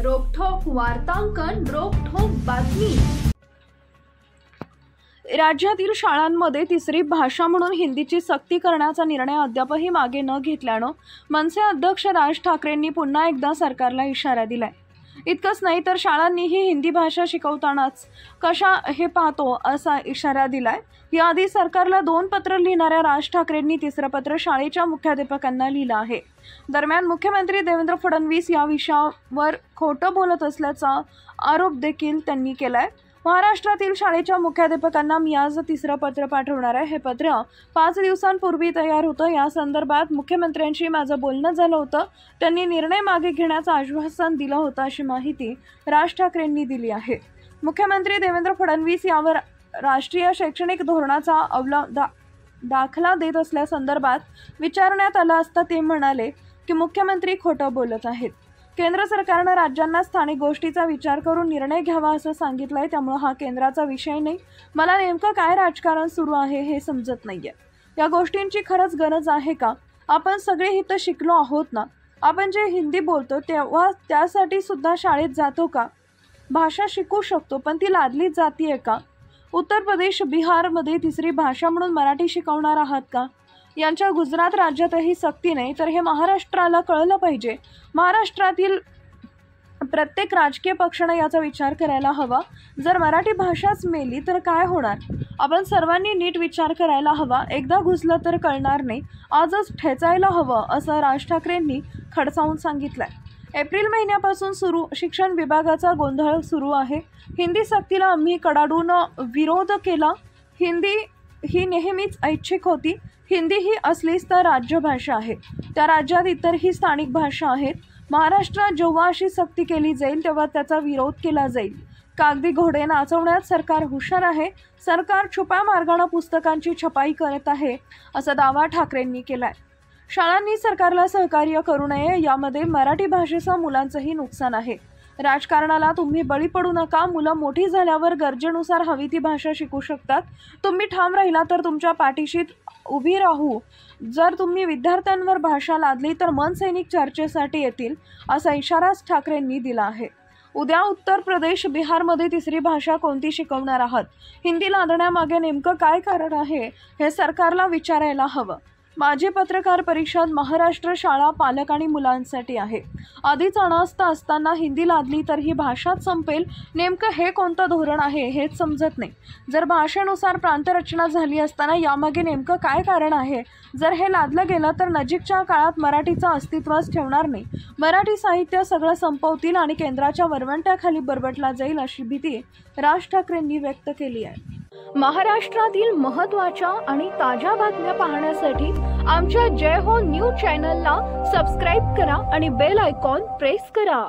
रोखठोक वार्तांकन, रोखठोक बातमी। राज्यातील शाळांमध्ये तिसरी भाषा म्हणून हिंदीची सक्ती करण्याचा निर्णय अद्यापही मागे न घेतल्यानं मनसे अध्यक्ष राज ठाकरेंनी पुन्हा एकदा सरकारला इशारा दिलाय। इतकंच नाही तर शाळांनीही हिंदी भाषा शिकवतानाच कशा हे पाहतो असा इशारा दिलाय। याआधी सरकारला 2 पत्र लिहिणाऱ्या राज ठाकरेंनी तिसरं पत्र शाळेच्या मुख्याध्यापकांना लिहिलं आहे। दरम्यान मुख्यमंत्री देवेंद्र फडणवीस या विषयावर खोटं बोलत असल्याचा आरोप देखील त्यांनी केलाय। महाराष्ट्रातील शाळेच्या मुख्याध्यापकांना मी आज तिसरं पत्र पाठवणार आहे। हे पत्र 5 दिवसांपूर्वी तयार होतं। या संदर्भात मुख्यमंत्र्यांशी माझं बोलणं झालं होतं। त्यांनी निर्णय मागे घेण्याचं आश्वासन दिलं होतं अशी माहिती राज ठाकरेंनी दिली आहे। मुख्यमंत्री देवेंद्र फडणवीस यावर राष्ट्रीय शैक्षणिक धोरणाचा दाखला देत असल्यासंदर्भात विचारण्यात आलं असता ते म्हणाले की मुख्यमंत्री खोटं बोलत आहेत। केंद्र सरकारनं राज्यांना स्थानिक गोष्टीचा विचार करून निर्णय घ्यावा असं सांगितलंय, त्यामुळे हा केंद्राचा विषय नाही। मला नेमकं काय राजकारण सुरू आहे हे समजत नाहीये। या गोष्टींची खरंच गरज आहे का? आपण सगळे इथं शिकलो आहोत ना। आपण जे हिंदी बोलतो तेव्हा त्यासाठी सुद्धा शाळेत जातो का? भाषा शिकू शकतो, पण ती लादली जातीये का? उत्तर प्रदेश, बिहारमध्ये तिसरी भाषा म्हणून मराठी शिकवणार आहात का? यांच्या गुजरात राज्यातही सक्ती नाही, तर हे महाराष्ट्राला कळलं पाहिजे। महाराष्ट्रातील प्रत्येक राजकीय पक्षाने याचा विचार करायला हवा। जर मराठी भाषाच मेली तर काय होणार? आपण सर्वांनी नीट विचार करायला हवा। एकदा घुसलं तर कळणार नाही, आजच ठेचायला हवं असं राज ठाकरेंनी खडसावून सांगितलंय। एप्रिल महिन्यापासून शिक्षण विभागाचा गोंधळ सुरू आहे। हिंदी सक्तीला आम्ही कडाडून विरोध केला। हिंदी ही नेहमीच ऐच्छिक होती। हिंदी ही असलीच तर राज्यभाषा आहे। त्या राज्यात इतरही स्थानिक भाषा आहेत। महाराष्ट्रात जेव्हा अशी सक्ती केली जाईल तेव्हा त्याचा विरोध केला जाईल। कागदी घोडे नाचवण्यात सरकार हुशार आहे। सरकार छुप्या मार्गाने पुस्तकांची छपाई करत आहे असा दावा ठाकरेंनी केलाय। शाळांनी सरकारला सहकार्य करू नये, यामध्ये मराठी भाषेचा मुलांचंही नुकसान आहे। राजकारणाला तुम्ही बळी पडू नका। मुलं मोठी झाल्यावर गरजेनुसार हवी ती भाषा शिकू शकतात। तुम्ही ठाम राहिला तर तुमच्या पाठीशी उभी राहू। जर तुम्ही विद्यार्थ्यांवर भाषा लादली तर मनसैनिक चर्चेसाठी येतील असा इशाराच ठाकरेंनी दिला आहे। उद्या उत्तर प्रदेश, बिहारमध्ये तिसरी भाषा कोणती शिकवणार आहात? हिंदी लादण्यामागे नेमकं काय कारण आहे हे सरकारला विचारायला हवं। माझी पत्रकार परिषद महाराष्ट्र शाळा, पालक आणि मुलांसाठी आहे। आधीच अनास्था असताना हिंदी लादली तर ही भाषाच संपेल। नेमकं हे कोणतं धोरण आहे हेच समजत नाही। जर भाषेनुसार प्रांतरचना झाली असताना यामागे नेमकं काय कारण आहे? जर हे लादलं गेलं तर नजीकच्या काळात मराठीचं अस्तित्वच ठेवणार नाही। मराठी साहित्य सगळं संपवतील आणि केंद्राच्या वरवंट्याखाली बरबटला जाईल अशी भीती राज ठाकरेंनी व्यक्त केली आहे। महाराष्ट्रातील महत्त्वाच्या आणि ताज्या बातम्या पाहण्यासाठी आमच्या जय हो न्यूज चॅनलला सबस्क्राइब करा आणि बेल आयकॉन प्रेस करा।